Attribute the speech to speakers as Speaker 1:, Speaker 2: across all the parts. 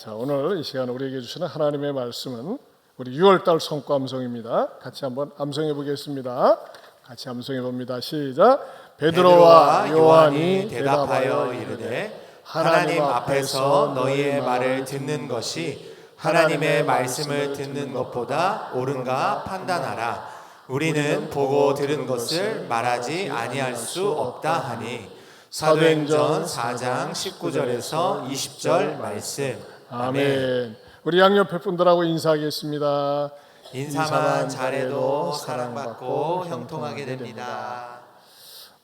Speaker 1: 자, 오늘 이 시간 우리에게 주시는 하나님의 말씀은 우리 6월달 성과 암송입니다. 같이 한번 암송해 보겠습니다. 같이 암송해 봅니다. 시작. 베드로와 요한이 대답하여 이르되
Speaker 2: 하나님 앞에서 너희의 말을 듣는 것이 하나님의 말씀을 듣는 것보다 옳은가 판단하라. 우리는 보고 들은 것을 말하지 아니할 수 없다 하니. 사도행전 4장 19절에서 20절 말씀.
Speaker 1: 아멘. 우리 양옆에 분들하고 인사하겠습니다.
Speaker 2: 인사만 잘해도 사랑받고 형통하게 됩니다.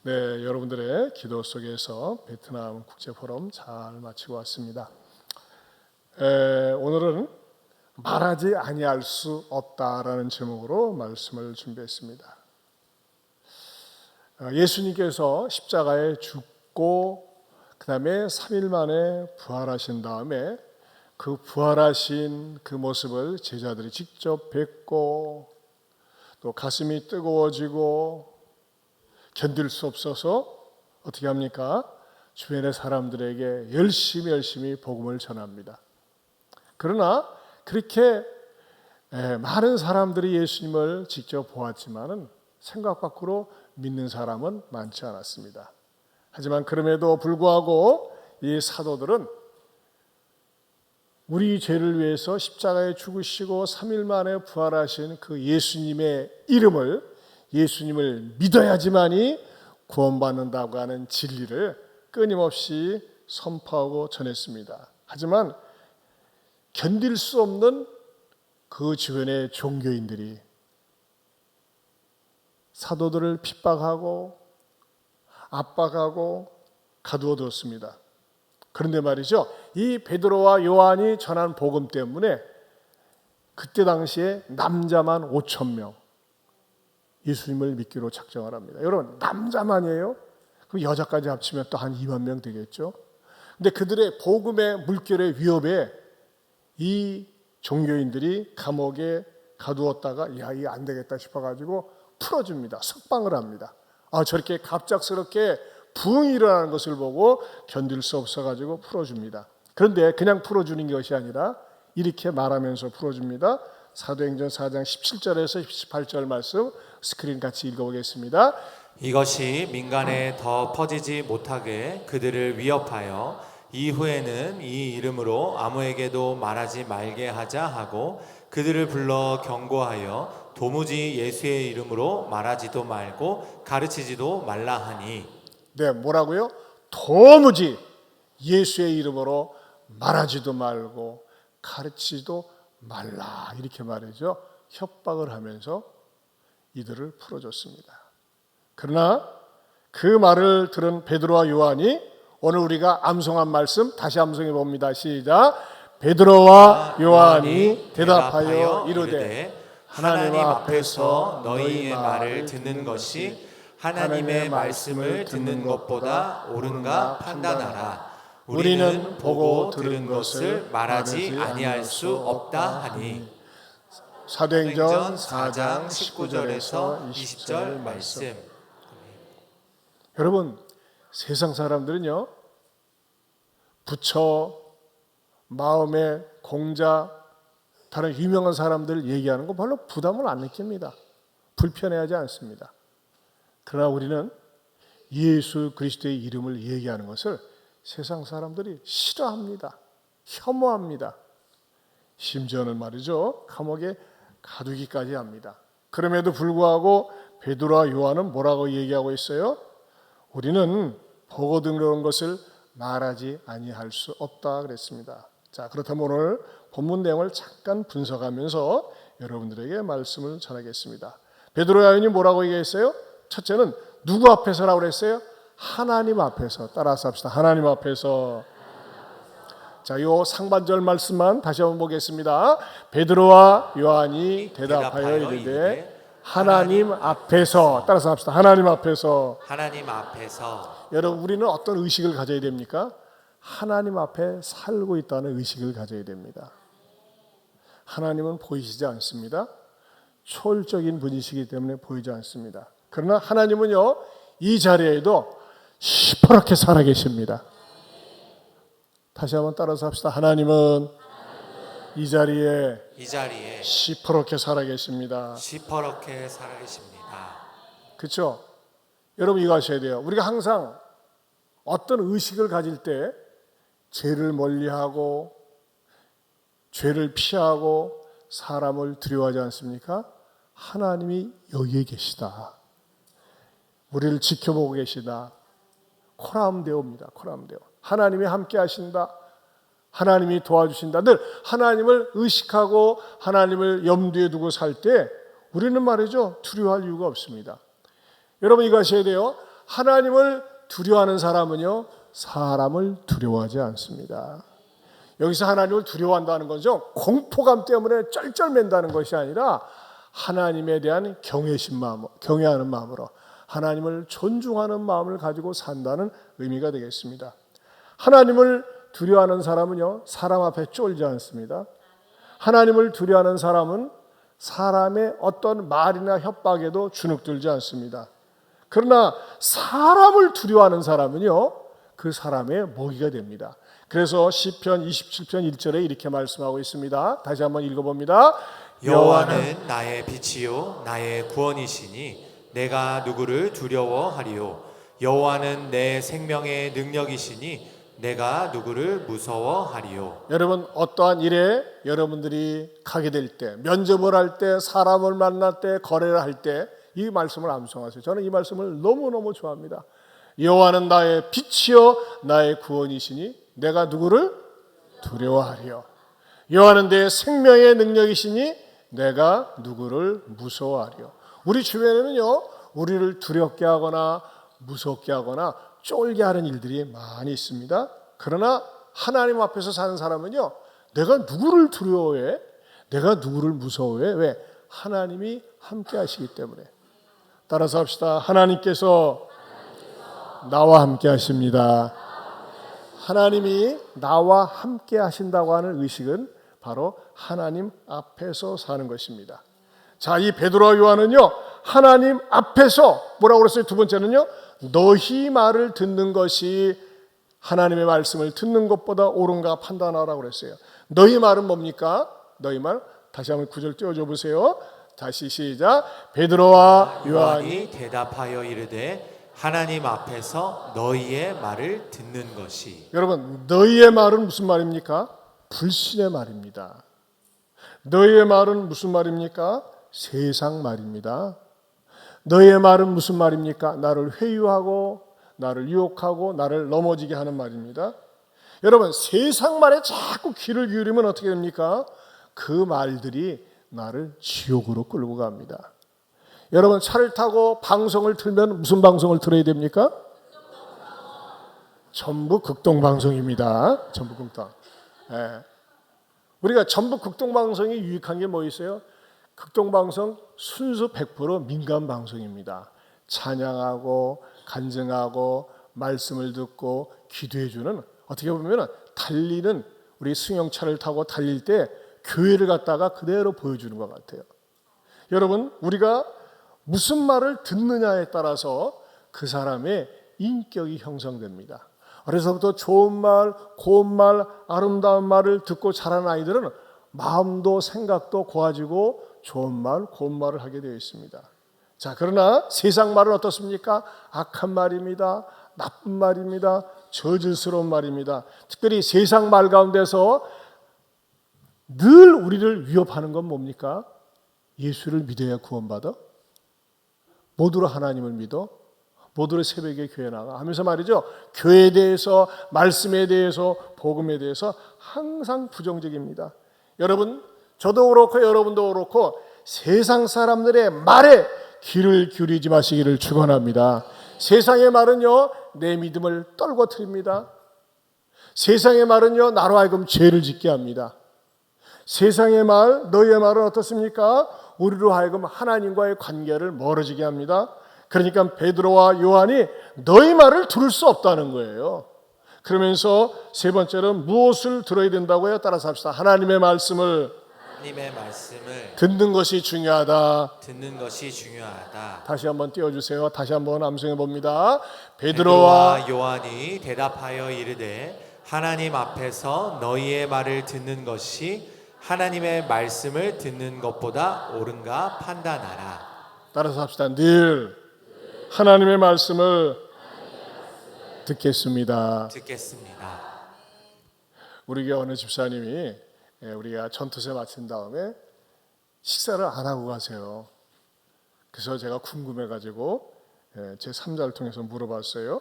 Speaker 1: 네, 여러분들의 기도 속에서 베트남 국제포럼 잘 마치고 왔습니다. 오늘은 말하지 아니할 수 없다라는 제목으로 말씀을 준비했습니다. 예수님께서 십자가에 죽고 그 다음에 3일 만에 부활하신 다음에 그 부활하신 그 모습을 제자들이 직접 뵙고 또 가슴이 뜨거워지고 견딜 수 없어서 어떻게 합니까? 주변의 사람들에게 열심히 복음을 전합니다. 그러나 그렇게 많은 사람들이 예수님을 직접 보았지만은 생각 밖으로 믿는 사람은 많지 않았습니다. 하지만 그럼에도 불구하고 이 사도들은 우리 죄를 위해서 십자가에 죽으시고 3일 만에 부활하신 그 예수님의 이름을, 예수님을 믿어야지만이 구원받는다고 하는 진리를 끊임없이 선포하고 전했습니다. 하지만 견딜 수 없는 그 주변의 종교인들이 사도들을 핍박하고 압박하고 가두어두었습니다. 그런데 말이죠, 이 베드로와 요한이 전한 복음 때문에 그때 당시에 남자만 5,000명 예수님을 믿기로 작정을 합니다. 여러분, 남자만이에요? 그럼 여자까지 합치면 또 한 2만 명 되겠죠. 근데 그들의 복음의 물결의 위협에 이 종교인들이 감옥에 가두었다가 야, 이게 안 되겠다 싶어가지고 풀어줍니다. 석방을 합니다. 저렇게 갑작스럽게 부흥이 일어나는 것을 보고 견딜 수 없어가지고 풀어줍니다. 그런데 그냥 풀어주는 것이 아니라 이렇게 말하면서 풀어줍니다. 사도행전 4장 17절에서 18절 말씀 스크린 같이 읽어보겠습니다.
Speaker 2: 이것이 민간에 더 퍼지지 못하게 그들을 위협하여 이후에는 이 이름으로 아무에게도 말하지 말게 하자 하고 그들을 불러 경고하여 도무지 예수의 이름으로 말하지도 말고 가르치지도 말라 하니.
Speaker 1: 네, 뭐라고요? 도무지 예수의 이름으로 말하지도 말고 가르치지도 말라, 이렇게 말이죠. 협박을 하면서 이들을 풀어줬습니다. 그러나 그 말을 들은 베드로와 요한이 오늘 우리가 암송한 말씀 다시 암송해 봅니다. 시작. 베드로와 요한이 대답하여 이르되
Speaker 2: 하나님 앞에서 너희의 말을 듣는 것이 하나님의 말씀을 듣는 것보다 옳은가 판단하라. 우리는 보고 들은 것을 말하지 아니할 수 없다 하니.
Speaker 1: 사도행전
Speaker 2: 4장 19절에서 20절 말씀.
Speaker 1: 여러분, 세상 사람들은요, 부처, 마음의 공자, 다른 유명한 사람들 얘기하는 거 별로 부담을 안 느낍니다. 불편해하지 않습니다. 그러나 우리는 예수 그리스도의 이름을 얘기하는 것을 세상 사람들이 싫어합니다. 혐오합니다. 심지어는 말이죠, 감옥에 가두기까지 합니다. 그럼에도 불구하고 베드로와 요한은 뭐라고 얘기하고 있어요? 우리는 보고 들은 것을 말하지 아니할 수 없다 그랬습니다. 자, 그렇다면 오늘 본문 내용을 잠깐 분석하면서 여러분들에게 말씀을 전하겠습니다. 베드로와 요한이 뭐라고 얘기했어요? 첫째는 누구 앞에서라고 그랬어요? 하나님 앞에서. 따라서 합시다. 하나님 앞에서. 자, 이 상반절 말씀만 다시 한번 보겠습니다. 베드로와 요한이 대답하여 이르되 하나님 앞에서. 따라서 합시다. 하나님 앞에서.
Speaker 2: 하나님 앞에서.
Speaker 1: 여러분, 우리는 어떤 의식을 가져야 됩니까? 하나님 앞에 살고 있다는 의식을 가져야 됩니다. 하나님은 보이시지 않습니다. 초월적인 분이시기 때문에 보이지 않습니다. 그러나 하나님은요, 이 자리에도 시퍼렇게 살아계십니다. 다시 한번 따라서 합시다. 하나님은 이 자리에
Speaker 2: 이 자리에
Speaker 1: 시퍼렇게 살아계십니다.
Speaker 2: 시퍼렇게 살아계십니다.
Speaker 1: 그렇죠? 여러분 이거 하셔야 돼요. 우리가 항상 어떤 의식을 가질 때 죄를 멀리하고 죄를 피하고 사람을 두려워하지 않습니까? 하나님이 여기에 계시다. 우리를 지켜보고 계시다. 코람데오입니다. 코람데오. 하나님이 함께 하신다. 하나님이 도와주신다. 늘 하나님을 의식하고 하나님을 염두에 두고 살 때 우리는 말이죠, 두려워할 이유가 없습니다. 여러분 이거 하셔야 돼요. 하나님을 두려워하는 사람은요, 사람을 두려워하지 않습니다. 여기서 하나님을 두려워한다는 거죠, 공포감 때문에 쩔쩔맨다는 것이 아니라 하나님에 대한 경외심 마음, 경외하는 마음으로 하나님을 존중하는 마음을 가지고 산다는 의미가 되겠습니다. 하나님을 두려워하는 사람은요, 사람 앞에 쫄지 않습니다. 하나님을 두려워하는 사람은 사람의 어떤 말이나 협박에도 주눅들지 않습니다. 그러나 사람을 두려워하는 사람은요, 그 사람의 먹이가 됩니다. 그래서 시편 27편 1절에 이렇게 말씀하고 있습니다. 다시 한번 읽어봅니다.
Speaker 2: 여호와는 나의 빛이요 나의 구원이시니 내가 누구를 두려워하리요. 여호와는 내 생명의 능력이시니 내가 누구를 무서워하리요.
Speaker 1: 여러분 어떠한 일에 여러분들이 가게 될 때, 면접을 할 때, 사람을 만날 때, 거래를 할 때 이 말씀을 암송하세요. 저는 이 말씀을 너무너무 좋아합니다. 여호와는 나의 빛이요 나의 구원이시니 내가 누구를 두려워하리요. 여호와는 내 생명의 능력이시니 내가 누구를 무서워하리요. 우리 주변에는요, 우리를 두렵게 하거나 무섭게 하거나 쫄게 하는 일들이 많이 있습니다. 그러나 하나님 앞에서 사는 사람은요, 내가 누구를 두려워해? 내가 누구를 무서워해? 왜? 하나님이 함께 하시기 때문에. 따라서 합시다. 하나님께서 나와 함께 하십니다. 하나님이 나와 함께 하신다고 하는 의식은 바로 하나님 앞에서 사는 것입니다. 자, 이 베드로와 요한은요, 하나님 앞에서 뭐라고 그랬어요? 두 번째는요, 너희 말을 듣는 것이 하나님의 말씀을 듣는 것보다 옳은가 판단하라고 그랬어요. 너희 말은 뭡니까? 너희 말 다시 한번 9절 띄워줘 보세요. 다시 시작. 베드로와 요한이
Speaker 2: 대답하여 이르되 하나님 앞에서 너희의 말을 듣는 것이. 여러분
Speaker 1: 너희의 말은 무슨 말입니까? 불신의 말입니다. 너희의 말은 무슨 말입니까? 세상 말입니다. 너희의 말은 무슨 말입니까? 나를 회유하고 나를 유혹하고 나를 넘어지게 하는 말입니다. 여러분 세상 말에 자꾸 귀를 기울이면 어떻게 됩니까? 그 말들이 나를 지옥으로 끌고 갑니다. 여러분 차를 타고 방송을 틀면 무슨 방송을 틀어야 됩니까? 전부 극동방송입니다. 전부 극동. 예. 우리가 전부 극동방송이 유익한 게 뭐 있어요? 극동방송 순수 100% 민간방송입니다. 찬양하고 간증하고 말씀을 듣고 기도해주는, 어떻게 보면 달리는, 우리 승용차를 타고 달릴 때 교회를 갖다가 그대로 보여주는 것 같아요. 여러분 우리가 무슨 말을 듣느냐에 따라서 그 사람의 인격이 형성됩니다. 어려서부터 좋은 말, 고운 말, 아름다운 말을 듣고 자란 아이들은 마음도 생각도 고와지고 좋은 말, 고운 말을 하게 되어 있습니다. 자, 그러나 세상 말은 어떻습니까? 악한 말입니다. 나쁜 말입니다. 저질스러운 말입니다. 특별히 세상 말 가운데서 늘 우리를 위협하는 건 뭡니까? 예수를 믿어야 구원받아? 모두로 하나님을 믿어? 모두로 새벽에 교회 나가 하면서 말이죠, 교회에 대해서, 말씀에 대해서, 복음에 대해서 항상 부정적입니다. 여러분 저도 그렇고 여러분도 그렇고 세상 사람들의 말에 귀를 기울이지 마시기를 축원합니다. 세상의 말은요 내 믿음을 떨궈뜨립니다. 세상의 말은요 나로 하여금 죄를 짓게 합니다. 세상의 말, 너희의 말은 어떻습니까? 우리로 하여금 하나님과의 관계를 멀어지게 합니다. 그러니까 베드로와 요한이 너희 말을 들을 수 없다는 거예요. 그러면서 세 번째는 무엇을 들어야 된다고요? 따라서 합시다. 하나님의 말씀을 듣는 것이 중요하다.
Speaker 2: 듣는 것이 중요하다.
Speaker 1: 다시 한번 띄워주세요. 다시 한번 암송해 봅니다.
Speaker 2: 베드로와 요한이 대답하여 이르되 하나님 앞에서 너희의 말을 듣는 것이 하나님의 말씀을 듣는 것보다 옳은가 판단하라.
Speaker 1: 따라서 합시다. 늘 하나님의 말씀을 듣겠습니다. 우리 교회 어느 집사님이 우리가 전투세 마친 다음에 식사를 안 하고 가세요. 그래서 제가 궁금해가지고 제 3자를 통해서 물어봤어요.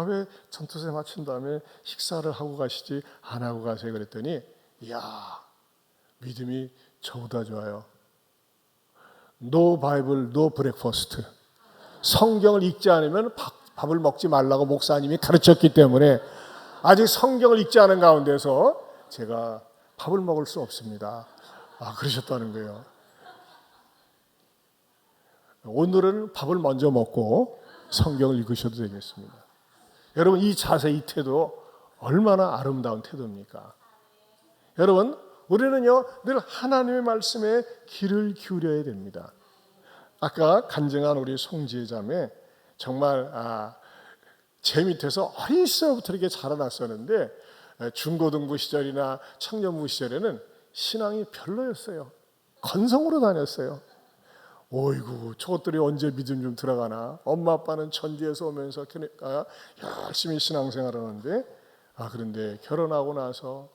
Speaker 1: 왜 전투세 마친 다음에 식사를 하고 가시지 안 하고 가세요? 그랬더니 이야, 믿음이 저보다 좋아요. No Bible, no breakfast. 성경을 읽지 않으면 밥을 먹지 말라고 목사님이 가르쳤기 때문에 아직 성경을 읽지 않은 가운데서 제가 밥을 먹을 수 없습니다. 그러셨다는 거예요. 오늘은 밥을 먼저 먹고 성경을 읽으셔도 되겠습니다. 여러분, 이 자세, 이 태도 얼마나 아름다운 태도입니까? 여러분, 우리는요 늘 하나님의 말씀에 귀를 기울여야 됩니다. 아까 간증한 우리 송지혜 자매 정말 제 밑에서 어린 시절부터 이렇게 자라났었는데 중고등부 시절이나 청년부 시절에는 신앙이 별로였어요. 건성으로 다녔어요. 어이구, 저것들이 언제 믿음 좀 들어가나. 엄마 아빠는 천주에서 오면서 열심히 신앙생활을 하는데 그런데 결혼하고 나서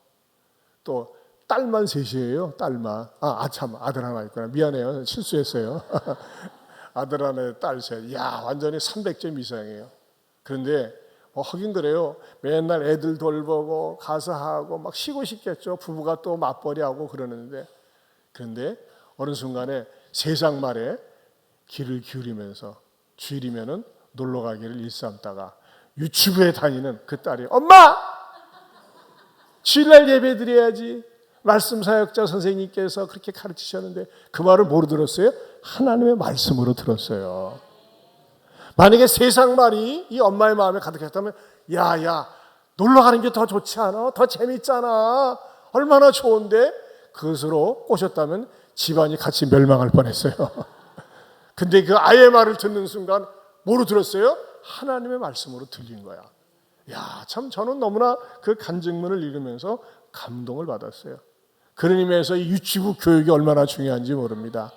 Speaker 1: 또 딸만 셋이에요. 딸만. 참 아들 하나 있구나. 미안해요. 실수했어요. 아들 하나에 딸 셋. 완전히 300점 이상이에요. 그런데 하긴 그래요. 맨날 애들 돌보고 가서 하고 막 쉬고 싶겠죠. 부부가 또 맞벌이하고 그러는데, 그런데 어느 순간에 세상 말에 귀를 기울이면서 주일이면은 놀러 가기를 일삼다가 유치부에 다니는 그 딸이 엄마! 주일날 예배 드려야지. 말씀 사역자 선생님께서 그렇게 가르치셨는데 그 말을 뭐로 들었어요? 하나님의 말씀으로 들었어요. 만약에 세상 말이 이 엄마의 마음에 가득했다면 야 놀러 가는 게 더 좋지 않아? 더 재밌잖아. 얼마나 좋은데? 그것으로 꼬셨다면 집안이 같이 멸망할 뻔했어요. 근데 그 아이의 말을 듣는 순간 뭐로 들었어요? 하나님의 말씀으로 들린 거야. 참 저는 너무나 그 간증문을 읽으면서 감동을 받았어요. 그런 의미에서 이 유치부 교육이 얼마나 중요한지 모릅니다.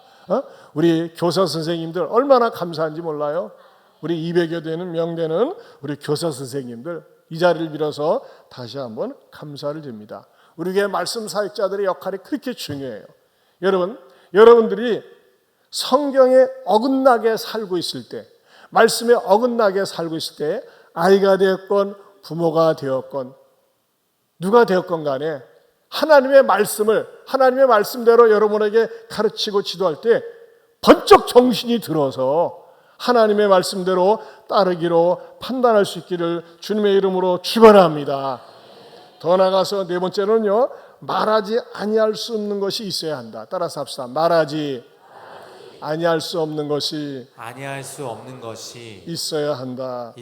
Speaker 1: 우리 교사 선생님들 얼마나 감사한지 몰라요? 우리 200여 되는 명되는 우리 교사 선생님들 이 자리를 빌어서 다시 한번 감사를 드립니다. 우리 교회 말씀 사역자들의 역할이 그렇게 중요해요. 여러분들이 성경에 어긋나게 살고 있을 때, 말씀에 어긋나게 살고 있을 때 아이가 되었건 부모가 되었건 누가 되었건 간에 하나님의 말씀대로 여러분에게 가르치고 지도할 때 번쩍 정신이 들어서 하나님의 말씀대로 따르기로 판단할 수 있기를 주님의 이름으로 축원합니다. 더 나아가서 네 번째는요, 말하지 아니할 수 없는 것이 있어야 한다. 따라서 합시다. 말하지 아니할 수 없는 것이 있어야 한다.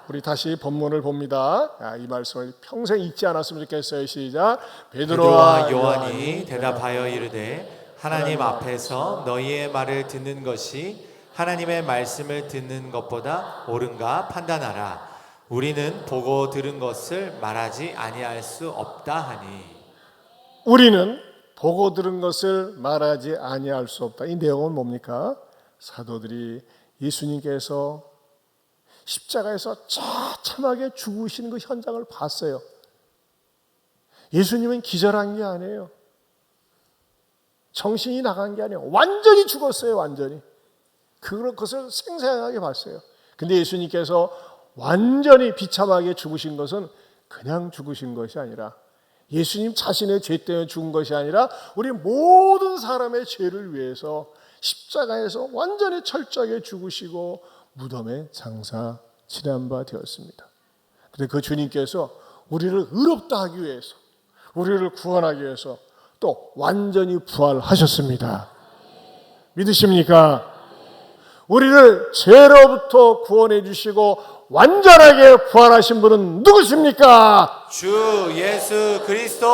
Speaker 1: 우리 다시 본문을 봅니다. 이 말씀을 평생 잊지 않았으면 좋겠어요. 시작.
Speaker 2: 베드로와 요한이 대답하여 이르되 하나님 앞에서 너희의 말을 듣는 것이 하나님의 말씀을 듣는 것보다 옳은가 판단하라. 우리는 보고 들은 것을 말하지 아니할 수 없다 하니.
Speaker 1: 우리는 보고 들은 것을 말하지 아니할 수 없다. 이 내용은 뭡니까? 사도들이 예수님께서 십자가에서 처참하게 죽으시는 그 현장을 봤어요. 예수님은 기절한 게 아니에요. 정신이 나간 게 아니에요. 완전히 죽었어요. 완전히. 그것을 생생하게 봤어요. 근데 예수님께서 완전히 비참하게 죽으신 것은 그냥 죽으신 것이 아니라 예수님 자신의 죄 때문에 죽은 것이 아니라 우리 모든 사람의 죄를 위해서 십자가에서 완전히 철저하게 죽으시고 무덤에 장사 치료한 바 되었습니다. 그런데 그 주님께서 우리를 의롭다 하기 위해서, 우리를 구원하기 위해서 또 완전히 부활하셨습니다. 믿으십니까? 우리를 죄로부터 구원해 주시고 완전하게 부활하신 분은 누구십니까?
Speaker 2: 주 예수 그리스도.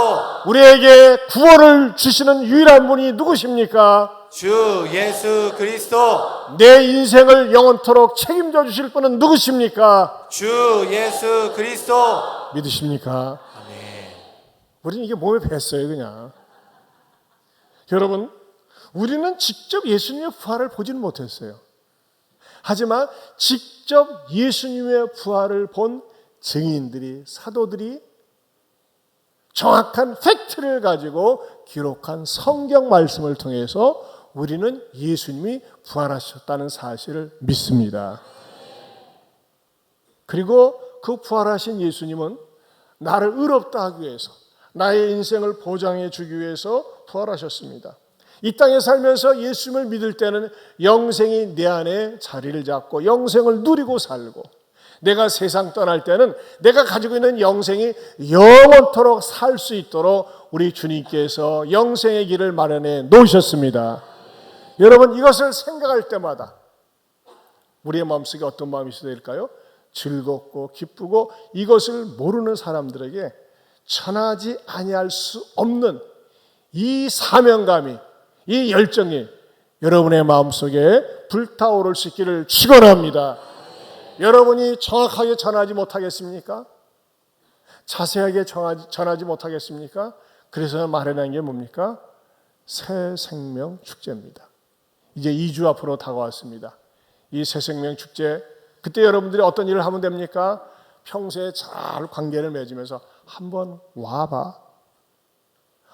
Speaker 1: 우리에게 구원을 주시는 유일한 분이 누구십니까?
Speaker 2: 주 예수 그리스도.
Speaker 1: 내 인생을 영원토록 책임져 주실 분은 누구십니까?
Speaker 2: 주 예수 그리스도.
Speaker 1: 믿으십니까?
Speaker 2: 아멘.
Speaker 1: 우리는 이게 몸에 뱄어요. 그냥 여러분, 우리는 직접 예수님의 부활을 보지는 못했어요. 하지만 직접 예수님의 부활을 본 증인들이, 사도들이 정확한 팩트를 가지고 기록한 성경 말씀을 통해서 우리는 예수님이 부활하셨다는 사실을 믿습니다. 그리고 그 부활하신 예수님은 나를 의롭다 하기 위해서, 나의 인생을 보장해 주기 위해서 부활하셨습니다. 이 땅에 살면서 예수님을 믿을 때는 영생이 내 안에 자리를 잡고 영생을 누리고 살고, 내가 세상 떠날 때는 내가 가지고 있는 영생이 영원토록 살 수 있도록 우리 주님께서 영생의 길을 마련해 놓으셨습니다. 여러분, 이것을 생각할 때마다 우리의 마음속에 어떤 마음이 있어야 될까요? 즐겁고 기쁘고, 이것을 모르는 사람들에게 전하지 아니할 수 없는 이 사명감이, 이 열정이 여러분의 마음속에 불타오를 수 있기를 축원합니다. 여러분이 정확하게 전하지 못하겠습니까? 자세하게 전하지 못하겠습니까? 그래서 마련한 게 뭡니까? 새 생명 축제입니다. 이제 2주 앞으로 다가왔습니다. 이 새 생명 축제, 그때 여러분들이 어떤 일을 하면 됩니까? 평소에 잘 관계를 맺으면서 한번 와봐,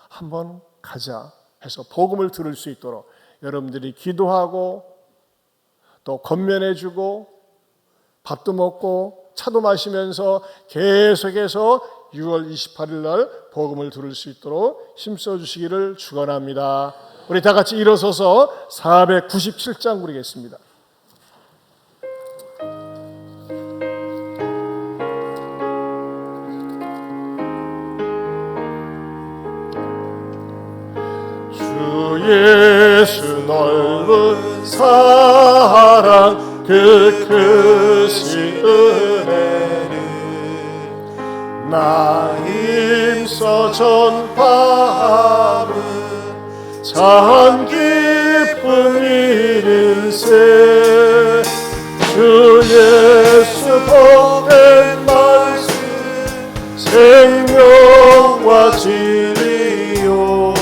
Speaker 1: 한번 가자 해서 복음을 들을 수 있도록 여러분들이 기도하고 또 건면해주고 밥도 먹고 차도 마시면서 계속해서 6월 28일 날 복음을 들을 수 있도록 힘써 주시기를 축원합니다. 우리 다 같이 일어서서 497장 부르겠습니다. 주 예수 넓은 사랑 그 크신 은혜를 나 힘써 전파함은 참 기쁨 이를세. 주 예수 복된 말씀 생명과 진리요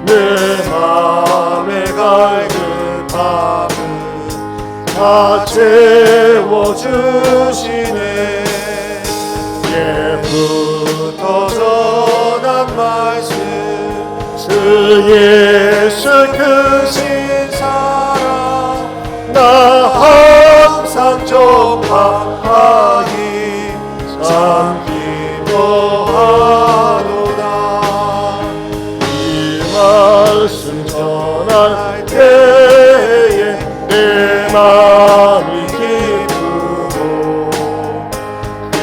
Speaker 1: 내 맘에 갈급함은 다 채워주시네. 예부터 전한 말씀 주 예수 크신 사랑 나 항상 전파하기 참 기뻐하도다. 이 말씀 전할 때에 내 마음이 기쁘고 그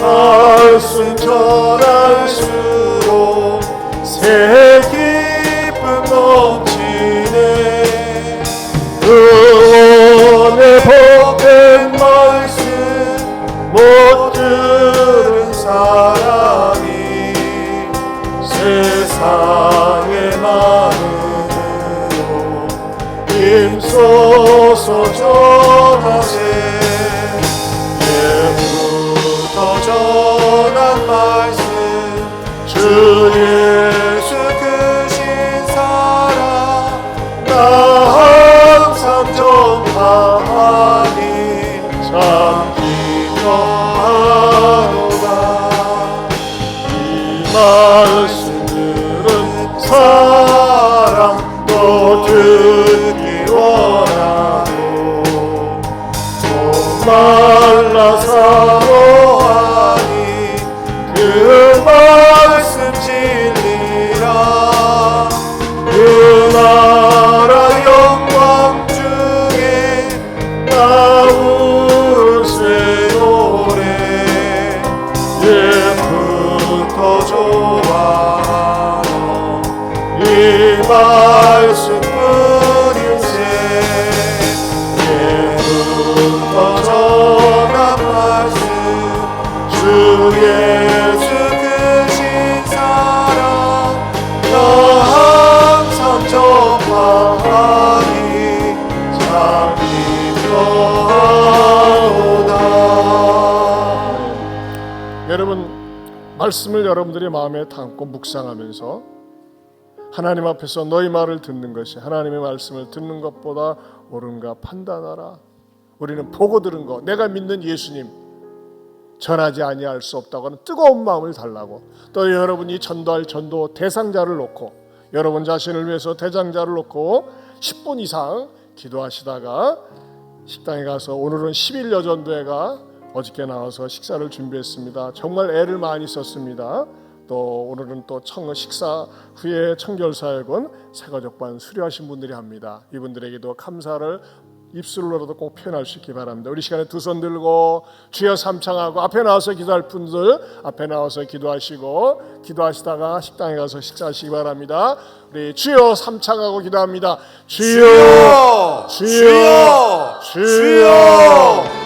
Speaker 1: 말씀 전할수록 새 기쁨 넘치네. 의원의 복된 말씀 못 들은 사람이 세상에 많으므로 힘써서 전하세. 예부터 전한 말씀 주 예수 크신 사랑 나 항상 전파하니 참 기뻐하노라. 이 말씀들은 사랑 또 듣기 원하고 목말라 사모하니 그 말씀 진리라. 그 나라 영광 중에 나오는 새 노래 예부터 좋아하여 이 말씀뿐일세. 예부터 전한 말씀 주 예수 크신 사랑 나 항상 전파하니 참 기뻐하도다. 여러분, 말씀을 여러분들의 마음에 담고 묵상하면서 하나님 앞에서 너희 말을 듣는 것이 하나님의 말씀을 듣는 것보다 옳은가 판단하라. 우리는 보고 들은 것, 내가 믿는 예수님 전하지 아니할 수 없다고 하는 뜨거운 마음을 달라고, 또 여러분이 전도할 전도 대상자를 놓고 여러분 자신을 위해서 대장자를 놓고 10분 이상 기도하시다가 식당에 가서, 오늘은 10일 여전도회가 어저께 나와서 식사를 준비했습니다. 정말 애를 많이 썼습니다. 또 오늘은 또 식사 후에 청결사역은 새가족반 수료하신 분들이 합니다. 이분들에게도 감사를 입술로라도 꼭 표현할 수 있기 바랍니다. 우리 시간에 두 손 들고 주여 삼창하고, 앞에 나와서 기도할 분들 앞에 나와서 기도하시고, 기도하시다가 식당에 가서 식사하시기 바랍니다. 우리 주여 삼창하고 기도합니다. 주여, 주여, 주여, 주여.